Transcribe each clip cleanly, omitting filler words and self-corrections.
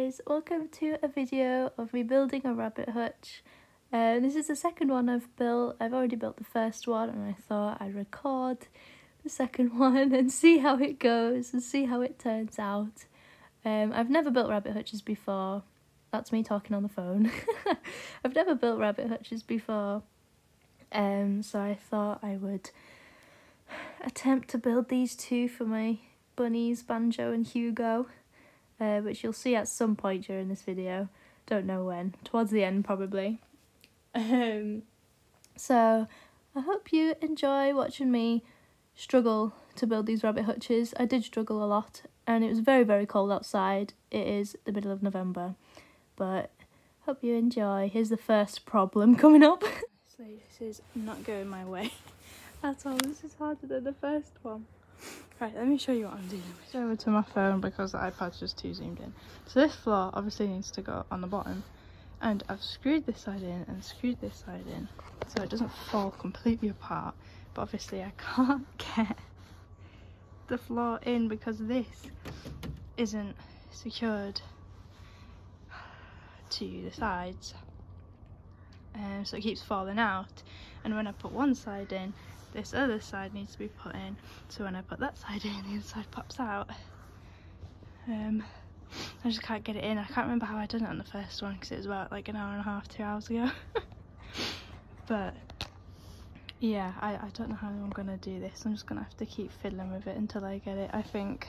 guys, welcome to a video of me building a rabbit hutch. This is the second one I've built. I've already built the first one and I thought I'd record the second one and see how it goes and see how it turns out. I've never built rabbit hutches before. That's me talking on the phone. I've never built rabbit hutches before, so I thought I would attempt to build these two for my bunnies, Banjo and Hugo. Which you'll see at some point during this video. Don't know when. Towards the end, probably. So, I hope you enjoy watching me struggle to build these rabbit hutches. I did struggle a lot, and it was very, very cold outside. It is the middle of November, but hope you enjoy. Here's the first problem coming up. So this is not going my way at all. This is harder than the first one. Right, let me show you what I'm dealing with. Go over to my phone because the iPad's just too zoomed in. So this floor obviously needs to go on the bottom, and I've screwed this side in and screwed this side in so it doesn't fall completely apart, but obviously I can't get the floor in because this isn't secured to the sides, so it keeps falling out, and when I put one side in, this other side needs to be put in, so when I put that side in, the other side pops out. I just can't get it in. I can't remember how I done it on the first one because it was about like an hour and a half, 2 hours ago. But yeah, I don't know how I'm gonna do this. I'm just gonna have to keep fiddling with it until I get it, I think.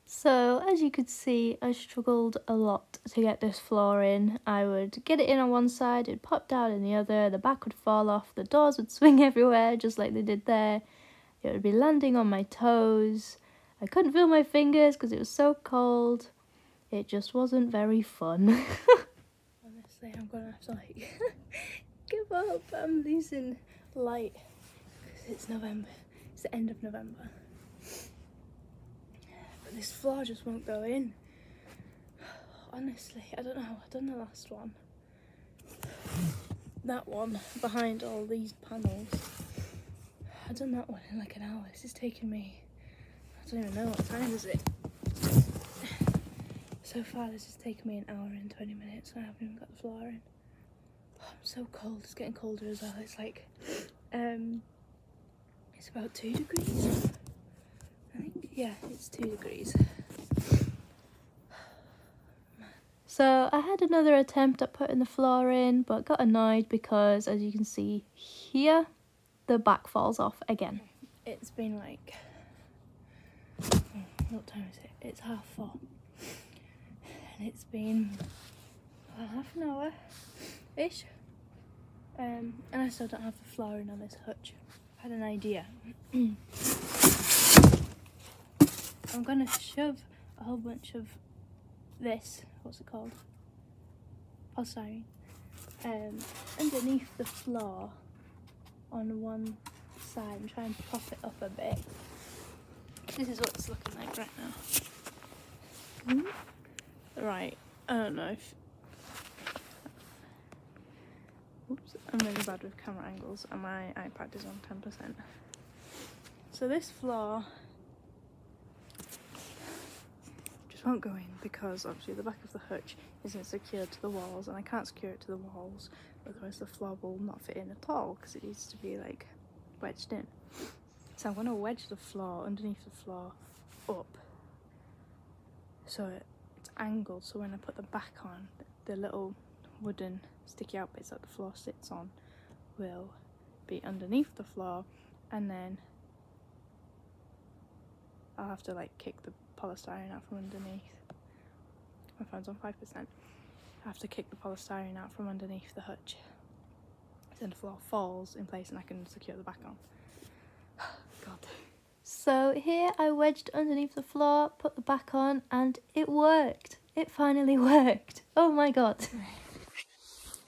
So as you could see, I struggled a lot to get this floor in. I would get it in on one side, it popped out in the other, the back would fall off, the doors would swing everywhere just like they did there. It would be landing on my toes. I couldn't feel my fingers because it was so cold. It just wasn't very fun. Honestly, I'm gonna have to like give up. I'm losing light because it's November. It's the end of November. This floor just won't go in. Honestly, I don't know how I've done the last one. That one behind all these panels. I've done that one in like an hour. This is taking me, I don't even know what time is it. So far this has taken me an hour and 20 minutes and I haven't even got the floor in. Oh, I'm so cold. It's getting colder as well. It's like, it's about 2 degrees. I think, yeah, it's 2 degrees. So I had another attempt at putting the floor in, but got annoyed because, as you can see here, the back falls off again. It's been like, what time is it? It's 4:30. And it's been half an hour-ish. And I still don't have the floor in on this hutch. I had an idea. I'm gonna shove a whole bunch of this, what's it called? Polystyrene, underneath the floor on one side and try and prop it up a bit. This is what it's looking like right now. Right, I don't know if... Oops, I'm really bad with camera angles and my iPad is on 10%. So this floor won't go in because obviously the back of the hutch isn't secured to the walls and I can't secure it to the walls, otherwise the floor will not fit in at all because it needs to be like wedged in. So I'm going to wedge the floor underneath the floor up so it's angled, so when I put the back on, the little wooden sticky out bits that the floor sits on will be underneath the floor, and then I'll have to like kick the polystyrene out from underneath. My phone's on 5%. I have to kick the polystyrene out from underneath the hutch. Then the floor falls in place and I can secure the back on. God. So here I wedged underneath the floor, put the back on, and it worked. It finally worked. Oh my god.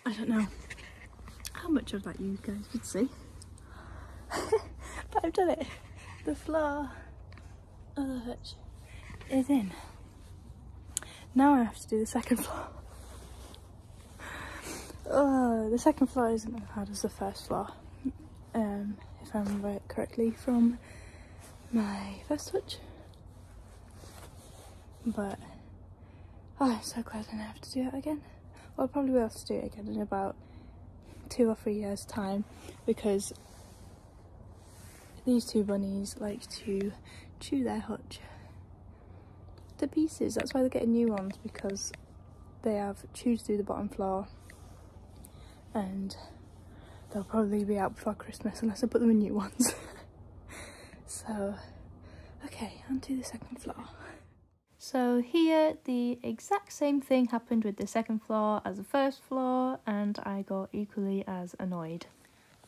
I don't know how much of that you guys could see. But I've done it. The floor of the hutch is in. Now I have to do the second floor. Oh, the second floor isn't as hard as the first floor, if I remember it correctly from my first hutch. But Oh, I'm so glad I don't have to do it again. Well, I'll probably be able to do it again in about 2 or 3 years time, because these two bunnies like to chew their hutch to pieces. That's why they're getting new ones, because they have chewed through the bottom floor, and they'll probably be out before Christmas unless I put them in new ones. So, okay, on to the second floor. So here, the exact same thing happened with the second floor as the first floor, and I got equally as annoyed.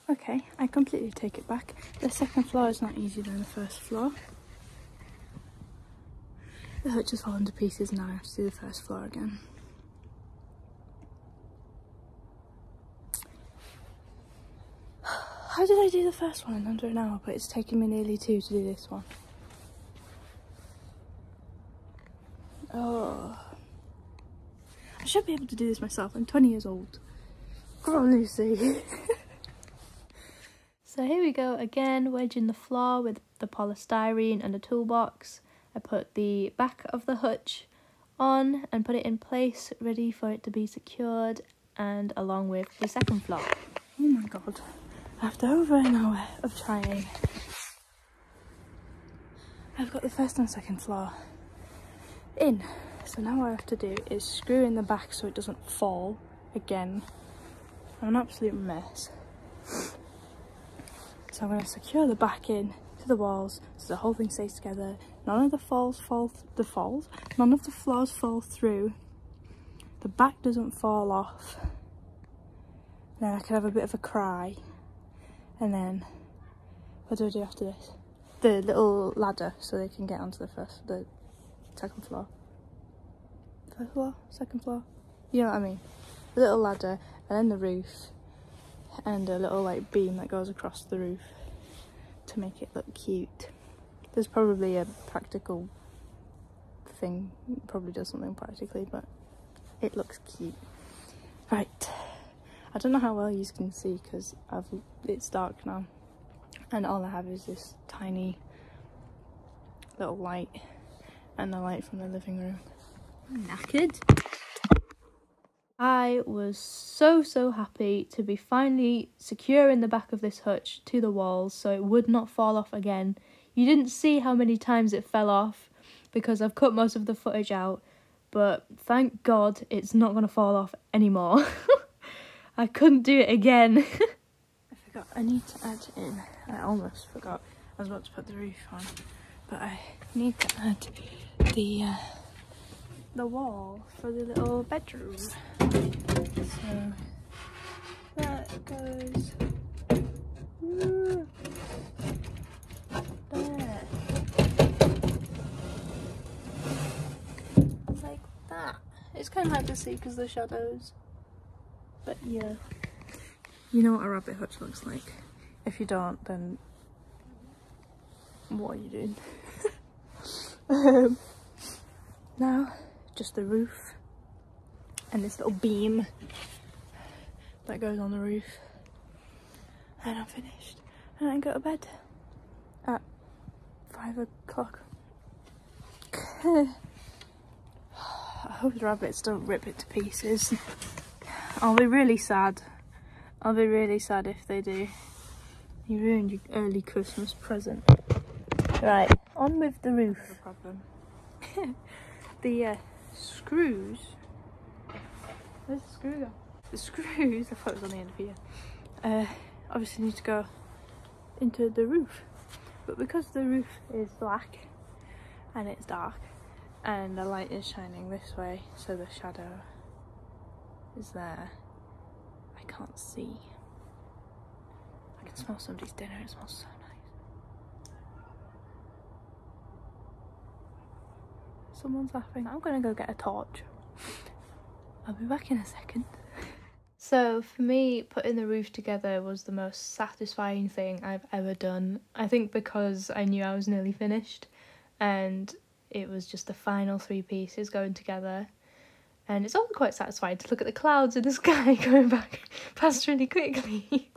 Okay, I completely take it back. The second floor is not easier than the first floor. The hutch has fallen to pieces, now I have to do the first floor again. How did I do the first one in under an hour, but it's taken me nearly 2 to do this one? Oh, I should be able to do this myself. I'm 20 years old. Come on, Lucy. So here we go again, wedging the floor with the polystyrene and a toolbox. I put the back of the hutch on and put it in place, ready for it to be secured, and along with the second floor. Oh my god, after over an hour of trying, I've got the first and second floor in. So now what I have to do is screw in the back so it doesn't fall again. I'm an absolute mess. So I'm going to secure the back in to the walls so the whole thing stays together. None of the floors fall through. The back doesn't fall off. Then I can have a bit of a cry. And then, what do I do after this? The little ladder so they can get onto the second floor. First floor? Second floor? You know what I mean? A little ladder, and then the roof, and a little like beam that goes across the roof to make it look cute. There's probably a practical thing, it probably does something practically, but it looks cute. Right, I don't know how well you can see because it's dark now, and all I have is this tiny little light and the light from the living room. I'm knackered. I was so happy to be finally securing the back of this hutch to the walls so it would not fall off again. You didn't see how many times it fell off because I've cut most of the footage out, but thank God it's not going to fall off anymore. I couldn't do it again. I forgot, I need to add in, I almost forgot, I was about to put the roof on, but I need to add the wall for the little bedroom. So that goes there, like that. It's kind of hard to see because of the shadows, but yeah. You know what a rabbit hutch looks like. If you don't, then what are you doing? Now just the roof and this little beam that goes on the roof, and I'm finished, and I can go to bed at 5 o'clock. I hope the rabbits don't rip it to pieces. I'll be really sad. I'll be really sad if they do. You ruined your early Christmas present. Right, on with the roof. No problem. The screws. Where's the screw go? The screws, I thought it was on the end of here. Obviously need to go into the roof. But because the roof is black and it's dark and the light is shining this way, so the shadow is there, I can't see. I can smell somebody's dinner, it smells so nice. Someone's laughing. I'm gonna go get a torch. I'll be back in a second. So for me, putting the roof together was the most satisfying thing I've ever done. I think because I knew I was nearly finished and it was just the final 3 pieces going together. And it's also quite satisfying to look at the clouds in the sky going back past really quickly.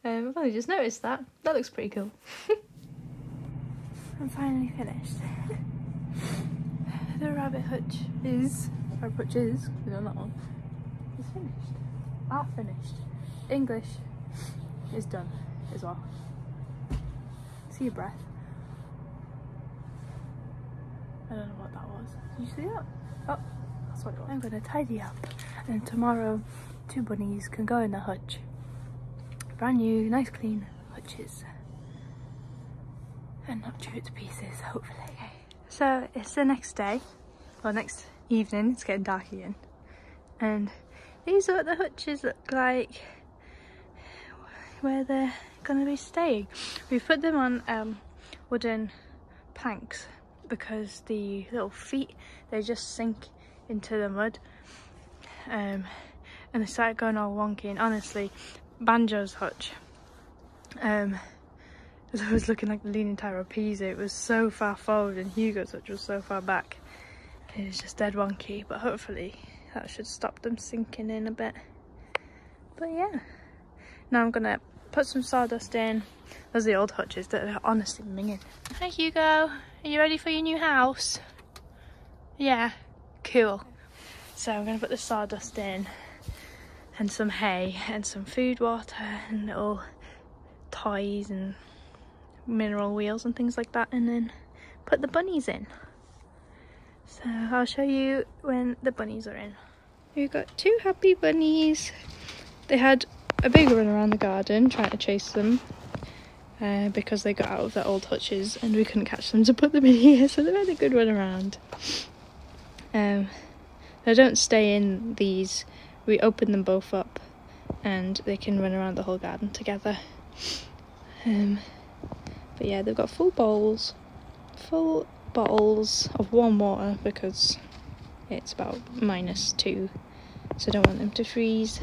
I've only just noticed that. That looks pretty cool. I'm finally finished. The rabbit hutch is Our hutches, we done that one. It's finished. Are finished. English is done as well. See your breath. I don't know what that was. Did you see that? Oh, that's what it was. I'm gonna tidy up, and tomorrow 2 bunnies can go in the hutch. Brand new, nice clean hutches. And not chew it to pieces, hopefully. So it's the next day, or next evening, it's getting dark again. And these are what the hutches look like, where they're gonna be staying. We've put them on wooden planks because the little feet, they just sink into the mud. And they started going all wonky, and honestly, Banjo's hutch, as I was looking like the Leaning Tower of Pisa, it was so far forward, and Hugo's hutch was so far back. It was just dead wonky, but hopefully that should stop them sinking in a bit. But yeah, now I'm gonna put some sawdust in. Those are the old hutches that are honestly minging. Hi Hugo, are you ready for your new house? Yeah, cool. So I'm gonna put the sawdust in, and some hay, and some food, water, and little toys and mineral wheels and things like that, and then put the bunnies in. So I'll show you when the bunnies are in. We've got 2 happy bunnies. They had a big run around the garden trying to chase them because they got out of their old hutches and we couldn't catch them to put them in here, so they've had a good run around. They don't stay in these. We open them both up and they can run around the whole garden together. But yeah, they've got full bottles of warm water because it's about -2, so I don't want them to freeze.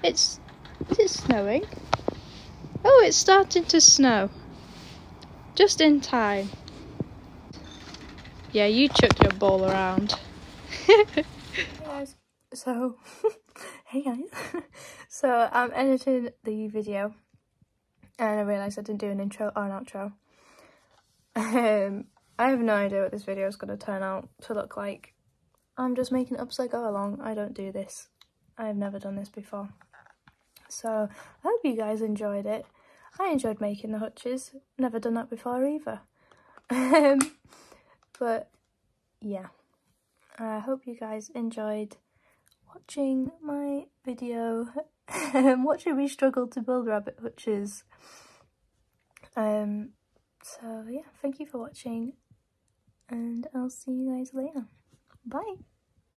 Is it snowing? Oh, it's starting to snow. Just in time. Yeah, you chuck your ball around. Hey guys, so hey guys. So I'm editing the video and I realised I didn't do an intro or an outro. I have no idea what this video is going to turn out to look like. I'm just making it up as I go along. I don't do this. I've never done this before. So I hope you guys enjoyed it. I enjoyed making the hutches. Never done that before either. But yeah, I hope you guys enjoyed watching my video. Watching me struggle to build rabbit hutches. So yeah, thank you for watching, and I'll see you guys later. Bye!